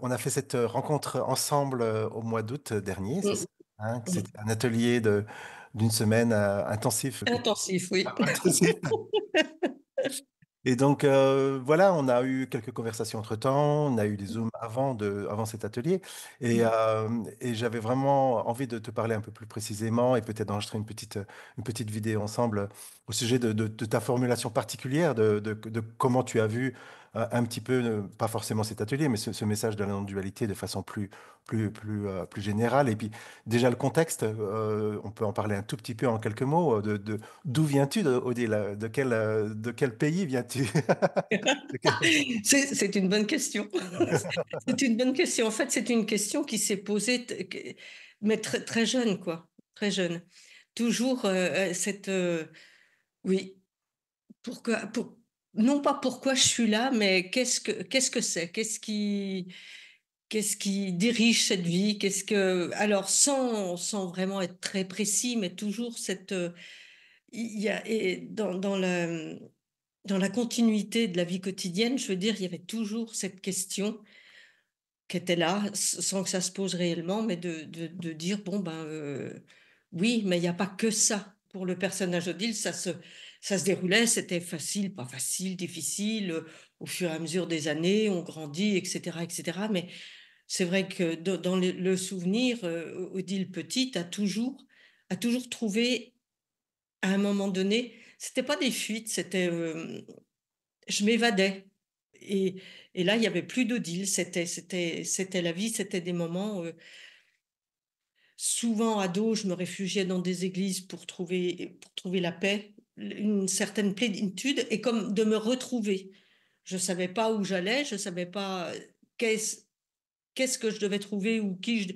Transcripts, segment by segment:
On a fait cette rencontre ensemble au mois d'août dernier, c'est ça? Mmh Hein, mh. c'était un atelier d'une semaine intensif. Intensif, oui. Intensif. Et donc, voilà, on a eu quelques conversations entre-temps, on a eu des Zooms avant cet atelier, et j'avais vraiment envie de te parler un peu plus précisément et peut-être d'enregistrer une petite vidéo ensemble au sujet de ta formulation particulière, de comment tu as vu un petit peu, pas forcément cet atelier, mais ce message de la non-dualité de façon plus générale. Et puis, déjà, le contexte, on peut en parler un tout petit peu en quelques mots, d'où viens-tu, Odile? De quel pays viens-tu? De quel- C'est une bonne question. C'est une bonne question. En fait, c'est une question qui s'est posée mais très, très jeune, quoi, très jeune. Toujours, cette, oui, pourquoi non pas pourquoi je suis là, mais qu'est-ce que c'est? Qu'est-ce qui dirige cette vie? Alors sans vraiment être très précis, mais toujours cette, il y a et dans la continuité de la vie quotidienne, je veux dire, il y avait toujours cette question qui était là, sans que ça se pose réellement, mais de dire, bon, ben, oui, mais il n'y a pas que ça. Pour le personnage d'Odile, ça se déroulait, c'était facile, pas facile, difficile, au fur et à mesure des années, on grandit, etc., etc. Mais c'est vrai que dans le souvenir, Odile petite a toujours trouvé, à un moment donné, c'était pas des fuites, c'était, je m'évadais. Et, et là, il y avait plus d'Odile. C'était la vie. C'était des moments. Souvent, ado, je me réfugiais dans des églises pour trouver la paix, une certaine plénitude, et comme de me retrouver. Je savais pas où j'allais. Je savais pas qu'est-ce qu'est-ce que je devais trouver ou qui je.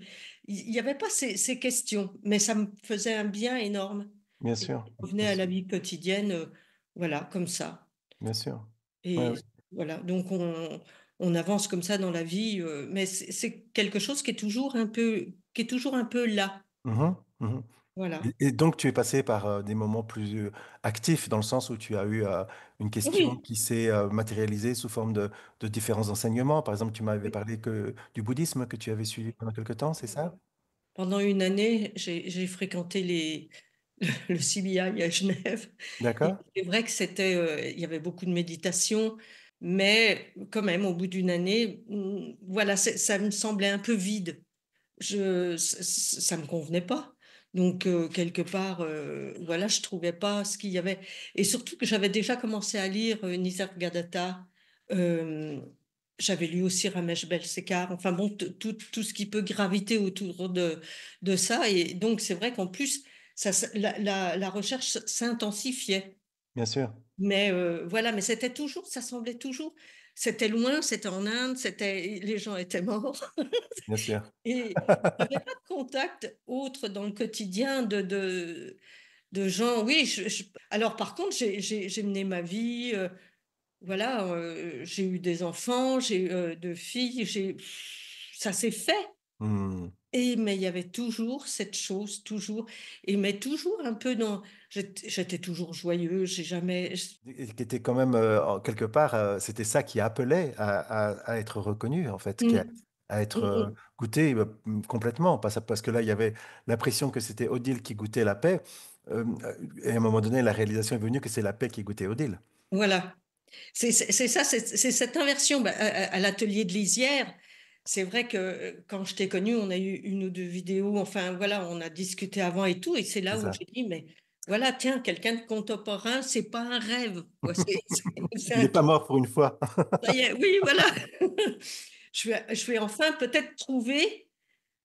Il n'y avait pas ces questions, mais ça me faisait un bien énorme. Bien Et sûr, je revenais bien à sûr, la vie quotidienne, voilà, comme ça. bien sûr. Ouais, Et ouais. voilà, donc on avance comme ça dans la vie, mais c'est quelque chose qui est toujours un peu là. Mhm, mhm. Voilà. Et donc, tu es passé par des moments plus actifs, dans le sens où tu as eu une question Oui, qui s'est matérialisée sous forme de différents enseignements. Par exemple, tu m'avais oui. parlé du bouddhisme que tu avais suivi pendant quelque temps, c'est ça? Pendant une année, j'ai fréquenté le CBI à Genève. Et D'accord? c'est vrai que il y avait beaucoup de méditation, mais quand même, au bout d'une année, voilà, ça me semblait un peu vide. Ça me convenait pas. Donc, quelque part, voilà, je trouvais pas ce qu'il y avait. Et surtout que j'avais déjà commencé à lire Nisargadatta. euh, j'avais lu aussi Ramesh Belsekar. Enfin bon, tout ce qui peut graviter autour de ça. Et donc, c'est vrai qu'en plus, la recherche s'intensifiait. Bien sûr, Mais voilà, mais ça semblait toujours, c'était loin, c'était en Inde, les gens étaient morts. bien sûr. Et il n'y avait pas de contact autre dans le quotidien de gens. Oui, alors par contre, j'ai mené ma vie. Voilà, j'ai eu des enfants, j'ai eu deux filles, ça s'est fait. Hmm. Mais il y avait toujours cette chose, toujours, mais toujours un peu dans. J'étais toujours joyeuse, j'ai jamais. Et qui était quand même, quelque part, c'était ça qui appelait à être reconnu, en fait, Mm, à être mm, mm. goûté complètement. Parce que là, il y avait l'impression que c'était Odile qui goûtait la paix. Et à un moment donné, la réalisation est venue que c'est la paix qui goûtait Odile. Voilà. C'est ça, c'est cette inversion. Bah, à l'atelier de Lisière, c'est vrai que quand je t'ai connue, on a eu une ou deux vidéos, enfin voilà, on a discuté avant et tout, et c'est C'est là où ça. j'ai dit, mais voilà, tiens, quelqu'un de contemporain, c'est pas un rêve, quoi, c'est Il un n'est pas truc, mort pour une fois. ça y est, oui, voilà. Je vais enfin peut-être trouver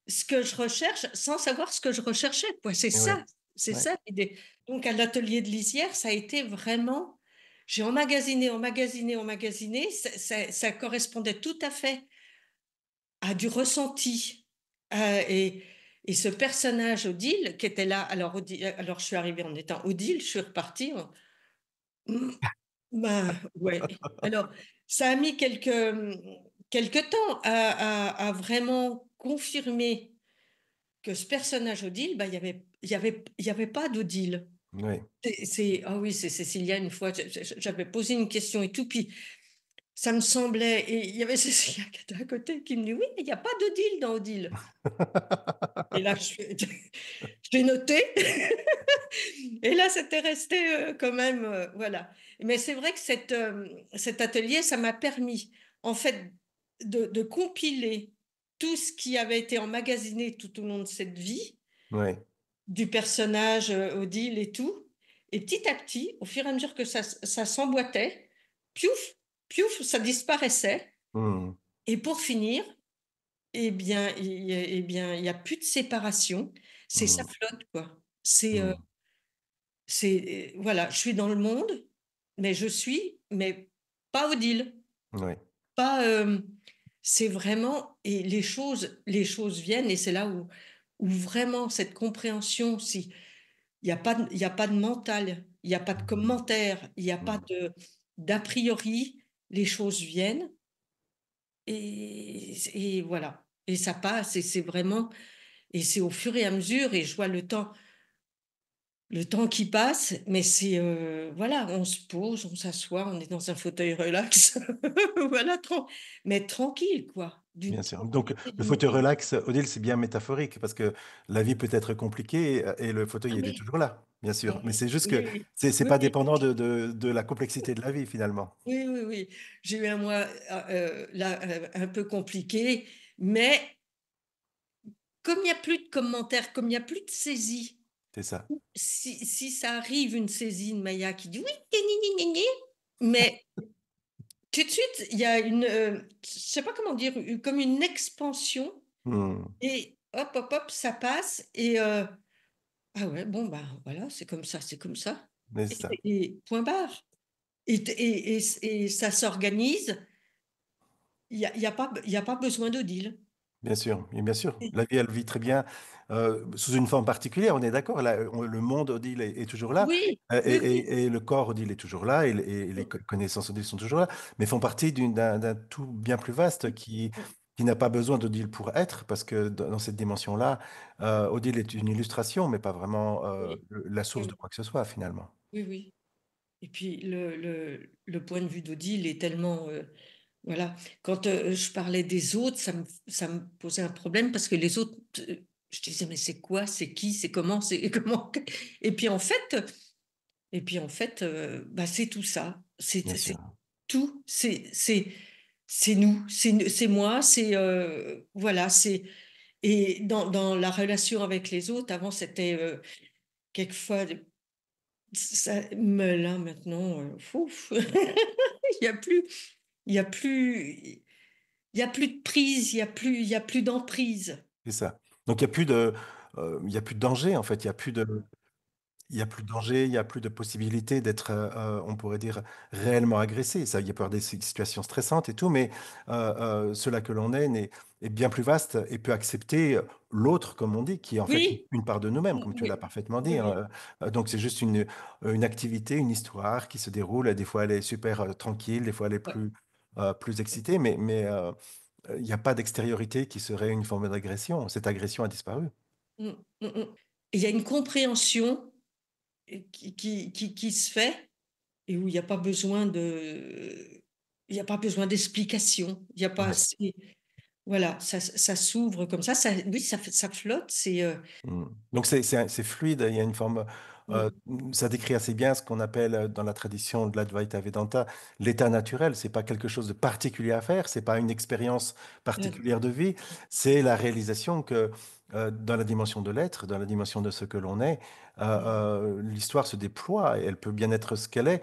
ce que je recherche sans savoir ce que je recherchais, quoi, Et ouais, c'est ouais. ça l'idée. Donc à l'atelier de Lisière, ça a été vraiment, j'ai emmagasiné, emmagasiné, emmagasiné, ça correspondait tout à fait à du ressenti. Et ce personnage Odile qui était là, alors je suis arrivée en étant Odile, je suis repartie. Hmm, ben, ouais. Alors, ça a mis quelques temps à vraiment confirmer que ce personnage Odile, bah, il y avait pas d'Odile. Oui. Ah oui, c'est Cécilia, une fois, j'avais posé une question et tout, puis ça me semblait, et il y avait Cécilia qui était à côté qui me dit, oui, il n'y a pas d'Odile dans Odile. Et là, j'ai noté. Et là, c'était resté quand même, voilà. Mais c'est vrai que cet atelier, ça m'a permis, en fait, de compiler tout ce qui avait été emmagasiné tout au long de cette vie, Oui. du personnage Odile et tout. Et petit à petit, au fur et à mesure que ça s'emboîtait, piouf, piouf, ça disparaissait. Hmm. Et pour finir, il y a plus de séparation. C'est ça Hmm. flotte, quoi. C'est Hmm. voilà, je suis dans le monde, mais pas Odile, Oui. pas. C'est vraiment, et les choses viennent, et c'est là où vraiment cette compréhension, si il y a pas de mental, il n'y a pas de Hmm. commentaire, il n'y a pas Hmm. d'a priori, les choses viennent, et voilà, et ça passe, et c'est vraiment, et c'est au fur et à mesure, et je vois le temps qui passe, mais c'est voilà, on se pose, on s'assoit, on est dans un fauteuil relax, voilà, mais tranquille, quoi, d'une Bien sûr. Donc, tranquillité, le d'une fauteuil paix. relax, Odile, c'est bien métaphorique parce que la vie peut être compliquée et le fauteuil, Ah il est mais toujours là, bien sûr. Mais oui, c'est juste que oui, c'est oui, pas oui, dépendant de la complexité de la vie, finalement. oui, oui, oui. J'ai eu un mois là un peu compliqué, mais comme il n'y a plus de commentaires, comme il n'y a plus de saisie, C'est ça. si ça arrive une saisie de Maya qui dit oui, gna, gna, gna, gna, gna, mais tout de suite, il y a je sais pas comment dire, comme une expansion. Hmm. Et hop, hop, hop, ça passe. Et ah ouais, bon, bah voilà, c'est comme ça, c'est comme ça. Mais c'est ça. Et point barre. Et ça s'organise. Il y a pas besoin de deal. Bien sûr, et bien sûr. La vie, elle vit très bien sous une forme particulière, on est d'accord. Le monde, Odile, est toujours là, Oui, oui, oui. et le corps, Odile, est toujours là, et les connaissances, Odile, sont toujours là, mais font partie d'un tout bien plus vaste qui n'a pas besoin d'Odile pour être, parce que dans cette dimension-là, Odile est une illustration, mais pas vraiment Oui, la source de oui, quoi que ce soit, finalement. oui, oui. Et puis le point de vue d'Odile est tellement voilà. Quand je parlais des autres, ça me posait un problème parce que les autres, je disais, mais c'est quoi, c'est qui, c'est comment, c'est comment. Et puis en fait, bah, c'est tout ça. Bien C'est sûr, tout. C'est nous. C'est moi. C'est voilà. Et dans la relation avec les autres, avant, c'était quelquefois ça. Mais là, maintenant, fouf. Il y a plus. Il y a plus. Il y a plus de prise. Il y a plus d'emprise. c'est ça. Donc, il y a plus de danger, en fait, il y a plus de danger, il y a plus de possibilité d'être, on pourrait dire, réellement agressé. Ça, il y a peur des situations stressantes et tout, mais cela que l'on est bien plus vaste et peut accepter l'autre, comme on dit, qui est en fait Oui. une part de nous-mêmes, comme tu l'as Oui. parfaitement dit, Oui. Oui. hein. Donc c'est juste une activité, une histoire qui se déroule. Des fois, elle est super tranquille, des fois, elle est Ouais. plus excitée, mais il n'y a pas d'extériorité qui serait une forme d'agression. Cette agression a disparu. Mm, mm, mm. Il y a une compréhension qui se fait et où il y a pas besoin d'explication. Il y a pas, Ouais. voilà, ça s'ouvre comme ça. Oui, ça flotte. Mm. Donc c'est fluide, il y a une forme, euh, Mm, ça décrit assez bien ce qu'on appelle dans la tradition de l'Advaita Vedanta l'état naturel. C'est pas quelque chose de particulier à faire, c'est pas une expérience mm, particulière de vie, c'est la réalisation que dans la dimension de l'être, dans la dimension de ce que l'on est, l'histoire se déploie et elle peut bien être ce qu'elle est.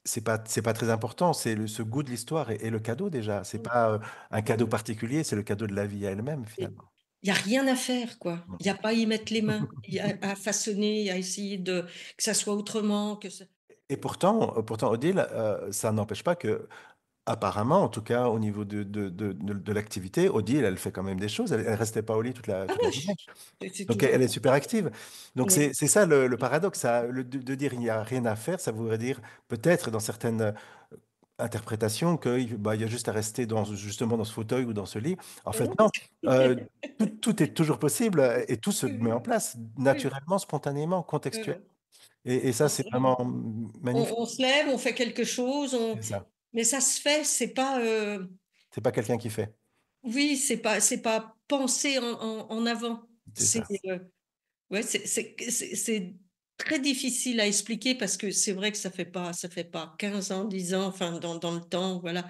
C'est pas très important, ce goût de l'histoire est le cadeau déjà. C'est mm, pas un cadeau mm. particulier, c'est le cadeau de la vie à elle-même Et finalement. il y a rien à faire, quoi. Il y a pas à y mettre les mains, il y a à façonner, à essayer que ça soit autrement, Et pourtant, Odile, ça n'empêche pas que, apparemment, en tout cas au niveau de l'activité, Odile, elle fait quand même des choses. Elle ne restait pas au lit toute la, Ah toute la non, journée. c'est Donc, toujours. elle est super active. Donc, Oui. c'est ça le paradoxe. De dire il n'y a rien à faire, ça voudrait dire peut-être dans certaines interprétations qu'il bah, il y a juste à rester justement dans ce fauteuil ou dans ce lit. En Ah fait, non. non. Euh, tout est toujours possible et tout se Oui, met en oui, place oui, naturellement, spontanément, oui, contextuellement. oui. Et ça, On, c'est on- vraiment magnifique. on se lève, on fait quelque chose, C'est ça. mais ça se fait, c'est pas, C'est pas quelqu'un qui fait. oui, c'est pas pensé en avant. C'est C'est, ça. ouais, c'est très difficile à expliquer parce que c'est vrai que ça fait pas 15 ans, 10 ans, enfin, dans le temps, voilà.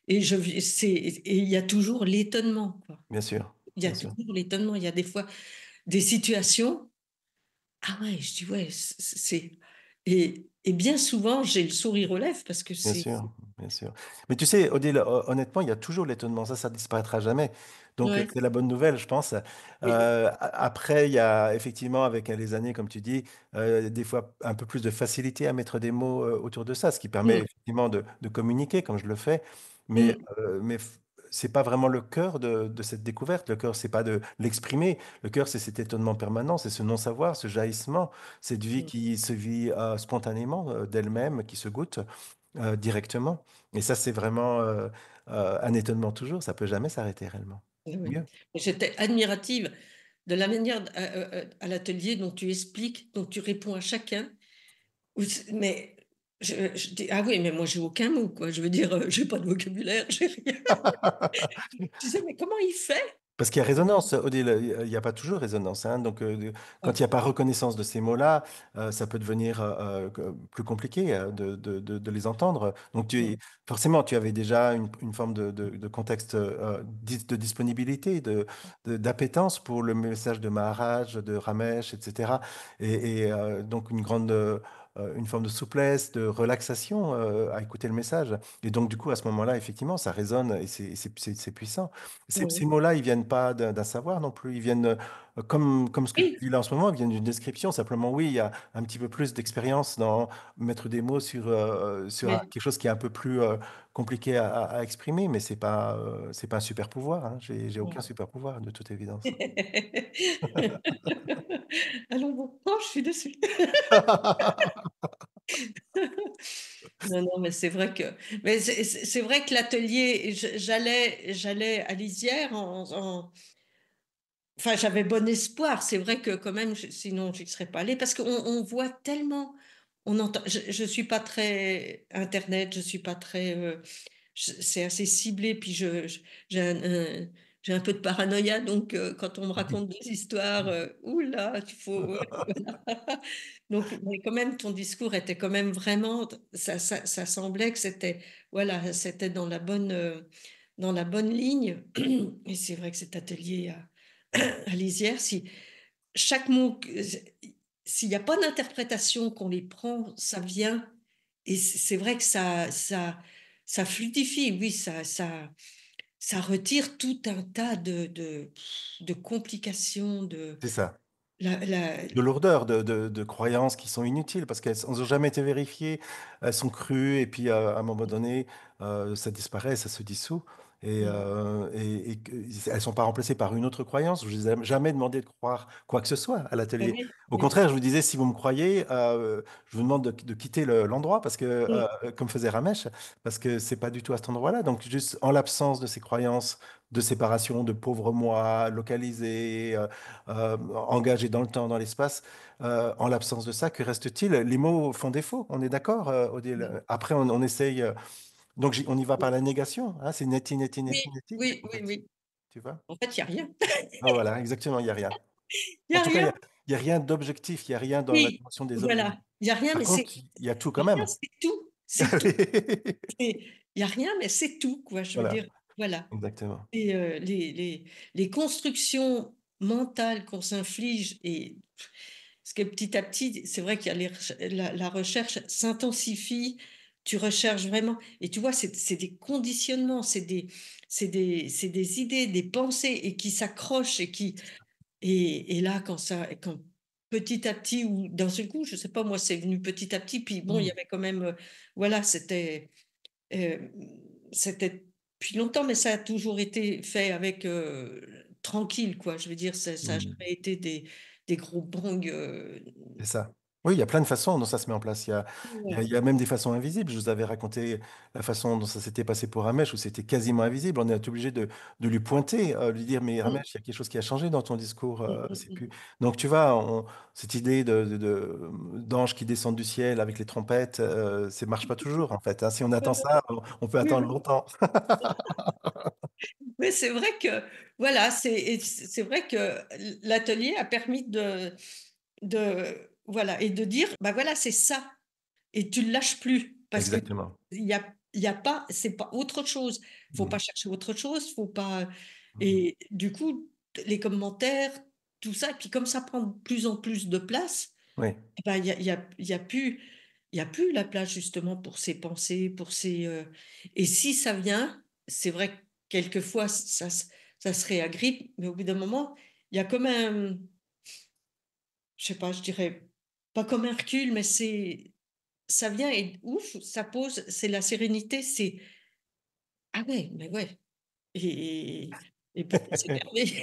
Et il y a toujours l'étonnement, quoi. Bien sûr, Il y a bien sûr. toujours l'étonnement. Il y a des fois des situations. Ah ouais, je dis ouais, et bien souvent, j'ai le sourire aux lèvres parce que Bien c'est. sûr, bien sûr. Mais tu sais, Odile, honnêtement, il y a toujours l'étonnement. Ça disparaîtra jamais. Donc, Ouais. c'est la bonne nouvelle, je pense. Et- Après, il y a effectivement, avec les années, comme tu dis, des fois un peu plus de facilité à mettre des mots autour de ça, ce qui permet Mm, effectivement de communiquer, comme je le fais. Mais, mm, c'est pas vraiment le cœur de cette découverte. Le cœur, c'est pas de l'exprimer. Le cœur, c'est cet étonnement permanent, c'est ce non-savoir, ce jaillissement, cette vie mm, qui se vit spontanément d'elle-même, qui se goûte directement. Et ça, c'est vraiment un étonnement toujours. Ça peut jamais s'arrêter réellement. oui, oui. Mieux. J'étais admirative de la manière à l'atelier dont tu expliques, dont tu réponds à chacun. Mais je dis, ah oui, mais moi, j'ai aucun mot, quoi. Je veux dire, j'ai pas de vocabulaire, j'ai rien. Je disais, mais comment il fait? Parce qu'il y a résonance, Odile, il n'y a pas toujours résonance, hein. Donc, quand il Ah, n'y a pas reconnaissance de ces mots-là, ça peut devenir plus compliqué de les entendre. Donc, mm, forcément, tu avais déjà une forme de contexte de disponibilité, d'appétence pour le message de Maharaj, de Ramesh, etc. Donc, une forme de souplesse, de relaxation à écouter le message. Et donc, du coup, à ce moment-là, effectivement, ça résonne et c'est puissant. Ces oui. mots-là, ils viennent pas d'un savoir non plus. Ils viennent, comme ce que tu Oui, dis là en ce moment, ils viennent d'une description. Simplement, oui, il y a un petit peu plus d'expérience dans mettre des mots sur mais. quelque chose qui est un peu plus compliqué à exprimer, mais c'est pas un super pouvoir, hein. J'ai aucun super pouvoir, de toute évidence. Allons bon. Oh, je suis déçue. Non, non, mais c'est vrai que, mais c'est vrai que l'atelier, j'allais à Lisières enfin, j'avais bon espoir. C'est vrai que quand même, sinon, je ne serais pas allée parce on voit tellement, on entend. Je suis pas très internet, je suis pas très. C'est assez ciblé, puis j'ai j'ai un peu de paranoïa, donc quand on me raconte des histoires, oula, il faut. Ouais, voilà. Donc, mais quand même, ton discours était quand même vraiment, ça semblait que c'était, voilà, c'était dans la bonne ligne. Et c'est vrai que cet atelier à Lisières, si chaque mot, s'il n'y a pas d'interprétation, qu'on les prend, ça vient. Et c'est vrai que ça fluidifie, oui, ça retire tout un tas de complications, C'est ça. la, la, De lourdeur, de croyances qui sont inutiles parce qu'elles n'ont jamais été vérifiées, elles sont crues et puis à un moment donné, ça disparaît, ça se dissout elles sont pas remplacées par une autre croyance. Je vous ai jamais demandé de croire quoi que ce soit à l'atelier. oui, Au contraire, je vous disais, si vous me croyez, je vous demande de quitter l'endroit parce que, comme faisait Ramesh, parce que c'est pas du tout à cet endroit-là. Donc, juste en l'absence de ces croyances de séparation, de pauvre moi, localisé, engagé dans le temps, dans l'espace. En l'absence de ça, que reste-t-il? Les mots font défaut, on est d'accord, Odile? Après, on essaye. Donc, on y va par la négation, hein, c'est neti, neti, oui, neti, neti, oui, en oui, fait. oui. Tu vois? En fait, il n'y a rien. Ah, voilà, exactement, il n'y a rien. Il n'y En a tout cas, rien. il y a rien d'objectif, il n'y a rien dans la Oui, dimension des objets. voilà. Il n'y a rien, Par mais contre, il y a tout quand rien, même. c'est tout. C'est tout. Il n'y a rien, mais c'est tout, quoi. Je veux Voilà, dire, voilà. exactement. Et les constructions mentales qu'on s'inflige, et parce que petit à petit, c'est vrai qu'il y a la recherche s'intensifie, tu recherches vraiment, et tu vois, c'est des conditionnements, c'est des idées, des pensées, et qui s'accrochent, et là, quand petit à petit, ou d'un seul coup, je sais pas, moi, c'est venu petit à petit, puis bon, il y Mm, avait quand même, voilà, euh, c'était depuis longtemps, mais ça a toujours été fait avec tranquille, quoi. Je veux dire, ça n'a mm. jamais été des gros bangs. C'est ça. Oui, il y a plein de façons dont ça se met en place. Ouais. Il y a même des façons invisibles. Je vous avais raconté la façon dont ça s'était passé pour Ramesh, où c'était quasiment invisible. On est obligé de lui pointer, lui dire, mais Mm, Ramesh, il y a quelque chose qui a changé dans ton discours. mm, mm, C'est plus... mm. Donc, tu vois, cette idée d'anges qui descendent du ciel avec les trompettes, ça marche pas toujours, en fait, hein. Si on attend ça, on peut Oui, attendre oui. longtemps. Mais c'est vrai que, voilà, c'est vrai que l'atelier a permis voilà, et de dire, bah voilà, c'est ça. Et tu le lâches plus parce que Exactement. il y a pas, c'est pas autre chose. Faut pas Mm. chercher autre chose, faut pas. Mm. Et du coup, les commentaires, tout ça, et puis comme ça prend de plus en plus de place, Oui, eh ben, il y a plus la place justement pour ses pensées, pour ses. Et si ça vient, c'est vrai que quelquefois ça se réagrippe, mais au bout d'un moment, il y a comme un, je sais pas, je dirais pas comme un recul, mais c'est ça vient et ouf, ça pose, c'est la sérénité, c'est ah ouais, mais ouais. Et, et pourquoi s'énerver?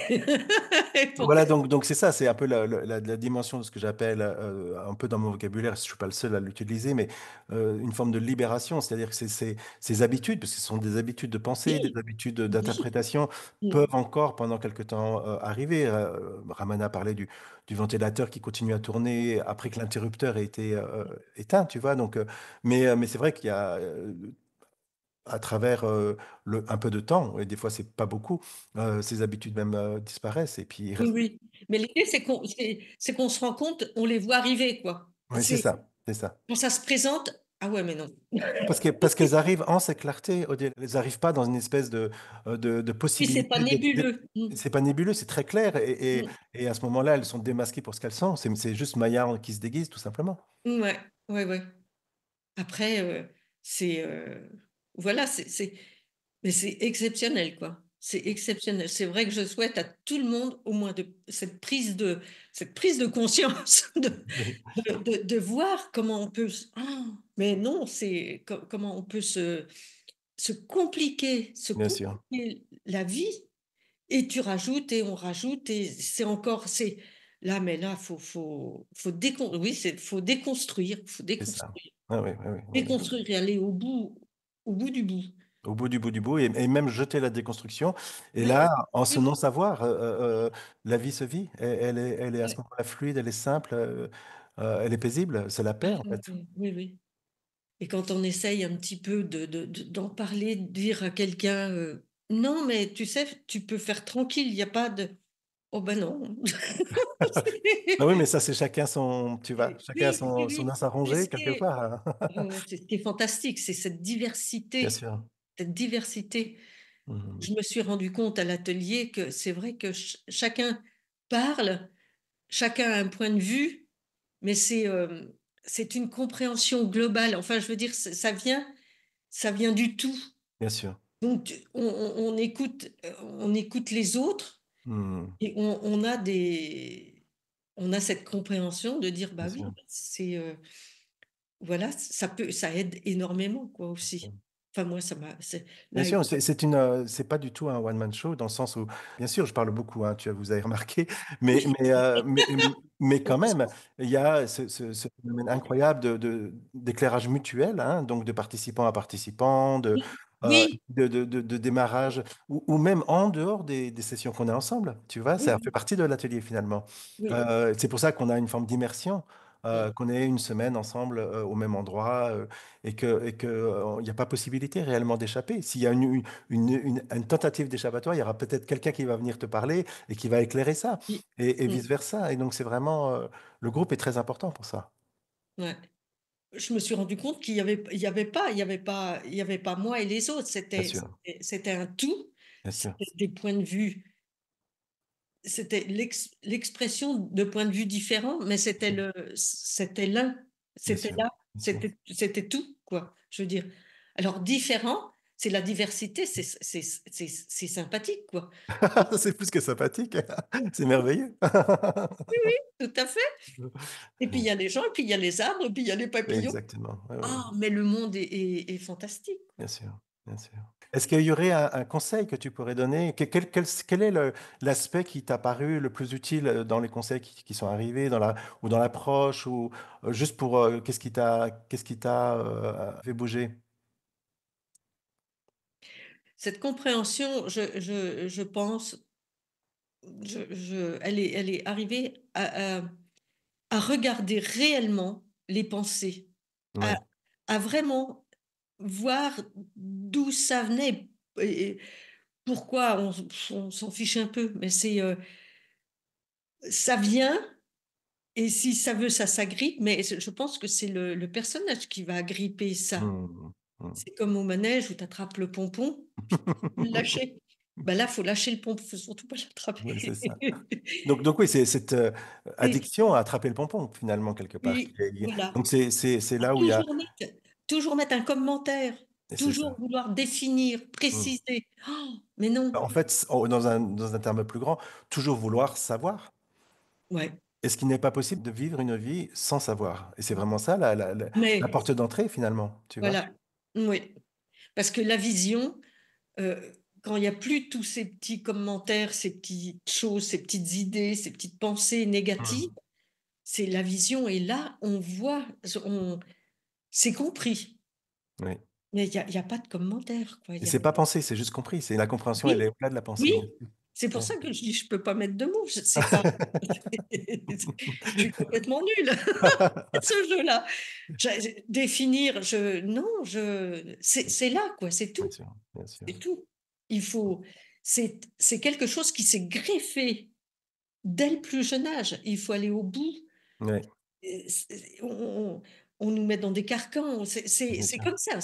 Et voilà, donc c'est ça, c'est un peu la dimension de ce que j'appelle, un peu dans mon vocabulaire, je ne suis pas le seul à l'utiliser, mais une forme de libération, c'est-à-dire que ces habitudes, parce que ce sont des habitudes de pensée, des oui, habitudes oui. d'interprétation, peuvent encore pendant quelque temps arriver. Ramana parlait du ventilateur qui continue à tourner après que l'interrupteur ait été éteint, tu vois, donc, mais c'est vrai qu'il y a à travers un peu de temps, et des fois c'est pas beaucoup, ces habitudes même disparaissent et puis il Oui, reste. oui. Mais l'idée, c'est qu'on se rend compte, on les voit arriver, quoi. Oui, c'est C'est ça, c'est ça. quand ça se présente, ah ouais, mais non. Parce qu'elles arrivent en cette clarté, elles n'arrivent pas dans une espèce de Puis c'est pas possibilité nébuleux. c'est pas nébuleux, c'est très clair, Mm. et à ce moment-là, elles sont démasquées pour ce qu'elles sont. C'est juste Maya qui se déguise, tout simplement. Ouais, ouais, ouais. Après, c'est voilà, mais c'est exceptionnel, quoi. C'est exceptionnel. C'est vrai que je souhaite à tout le monde au moins cette prise de conscience Oui, de voir comment on peut. Ah, mais non, c'est comment on peut se bien sûr, compliquer la vie. Et tu rajoutes et on rajoute et c'est encore c'est là, mais là, oui, faut déconstruire, faut c'est ça. déconstruire. Ah oui, oui, oui, oui, oui. Déconstruire et aller au bout du bout. Au bout du bout, et même jeter la déconstruction. Et Oui, là, oui, en ce oui, oui. non-savoir, la vie se vit. Elle est à ce Ouais. moment-là fluide, elle est simple, elle est paisible. C'est la Ah, paix, en oui, fait. oui, oui, oui. Et quand on essaye un petit peu d'en parler, de dire à quelqu'un, non, mais tu sais, tu peux faire tranquille, il n'y a pas de. Oh ben non. Ah oui, mais ça, c'est chacun son, tu vois, Oui, chacun a oui, oui, son oui. as à Mais ronger, quelque part, hein. c'est ce qui est fantastique, c'est cette Bien diversité. sûr. Cette diversité. Mhm. Je me suis rendu compte à l'atelier que c'est vrai que chacun parle, chacun a un point de vue, mais c'est une compréhension globale. Enfin, je veux dire, ça vient du tout. Bien sûr. Donc, on écoute les autres Mhm. et on a cette compréhension de dire, Bien bah oui, sûr. voilà, ça aide énormément, quoi, Bien aussi. sûr. Enfin, moi, Bien là, sûr, c'est pas du tout un one-man show dans le sens où, bien sûr, je parle beaucoup, hein, vous avez remarqué, mais, oui, mais, euh, mais, mais quand même, il y a ce phénomène incroyable d'éclairage mutuel, hein, donc de participant à participant, oui, oui, de démarrage, ou même en dehors des sessions qu'on a ensemble, tu vois, ça fait oui, partie de l'atelier finalement. oui. C'est pour ça qu'on a une forme d'immersion, Mm. qu'on est une semaine ensemble au même endroit. Il n'y a pas possibilité réellement d'échapper. S'il y a une tentative d'échappatoire, il y aura peut-être quelqu'un qui va venir te parler et qui va éclairer ça, Oui. et Mm. vice-versa. Et donc, c'est vraiment, le groupe est très important pour ça. Ouais. Je me suis rendu compte il y avait pas moi et les autres. Bien sûr, C'était un tout. bien sûr, C'était des points de vue. C'était l'expression de points de vue différents, mais c'était l'un. bien C'était sûr, là. bien sûr. C'était tout, quoi. Je veux dire. Alors, différent, c'est la diversité, c'est sympathique, quoi. C'est plus que sympathique. C'est merveilleux. Tout à fait. Et puis il y a les gens, et puis il y a les arbres, et puis il y a les papillons. Exactement. Oui, oui, Ah, mais le monde est fantastique. bien sûr. bien sûr. Est-ce qu'il y aurait un conseil que tu pourrais donner? Quel est l'aspect qui t'a paru le plus utile dans les conseils qui sont arrivés, ou dans l'approche, ou juste pour qu'est-ce qui t'a fait bouger? Cette compréhension, je pense, elle est arrivée à regarder réellement les pensées, à Oui. à vraiment voir d'où ça venait et pourquoi on s'en fiche un peu, mais ça vient et si ça veut, ça s'agrippe, mais je pense que c'est le personnage qui va agripper ça. Mmh. Mmh. C'est comme au manège où tu attrapes le pompon, faut le lâcher. Bah, là, faut lâcher le pompon, faut surtout pas Ouais, c'est l'attraper. ça. Donc oui, c'est cette, C'est addiction à attraper le pompon finalement quelque part oui, qui est liée. voilà. Donc c'est À là où il y a toujours mettre un commentaire, et c'est toujours ça. vouloir définir, Mmh. préciser. Mais non. En fait, dans un terme plus grand, toujours vouloir savoir. Ouais, Et ce qui n'est pas possible de vivre une vie sans savoir. Et c'est vraiment ça la mais porte d'entrée finalement, tu vois? voilà, oui, parce que la vision, quand il y a plus tous ces petits commentaires, ces petites choses, ces petites idées, ces petites pensées négatives, Mmh. c'est la vision est là, on voit, on c'est compris, Oui. mais il y a pas de commentaire, quoi, il Et y a c'est pas pensé, c'est juste compris. C'est la compréhension, elle est oui, au-delà de la pensée, oui, bien sûr. c'est pour Bien ça sûr. que je dis: «Je peux pas mettre de mots», je c'est pas je suis complètement nulle à ce jeu-là. Définir, non, c'est là, quoi, c'est Bien tout, sûr, bien sûr. c'est tout. Il faut c'est quelque chose qui s'est greffé dès le plus jeune âge. Il faut aller au bout. Oui, C'est on nous met dans des carcans, bien c'est sûr. comme ça,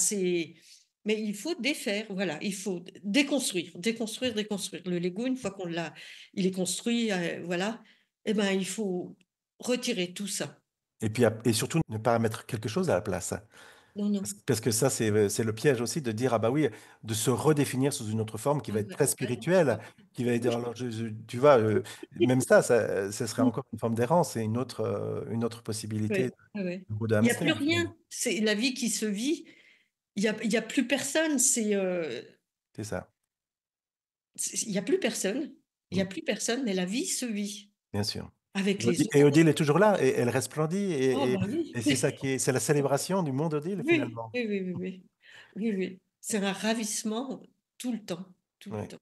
mais il faut défaire, voilà, il faut déconstruire, déconstruire, déconstruire. Le Lego, une fois qu'on l'a il est construit, voilà, et ben, il faut retirer tout ça. Et puis ap et surtout ne pas mettre quelque chose à la place. Non, non. Parce que ça, c'est le piège aussi de dire: «Ah bah oui», de se redéfinir sous une autre forme qui Ah va être bah, très ouais, spirituelle, qui va être oui. alors tu vois, même ça serait encore une forme d'errance et une autre possibilité Ouais, ouais, ouais. de peau de Il y a plus hamster finalement. rien, c'est la vie qui se vit, il y a plus personne, C'est ça. il y a plus personne, il y a Mmh. plus personne, mais la vie se vit Bien sûr. avec Et les Odile autres. est toujours là et elle resplendit Oh bah oui. et c'est ça qui est c'est la célébration du monde Odile Oui, finalement. oui, oui, oui, oui. Oui, oui. C'est un ravissement tout le temps, tout le Ouais. temps.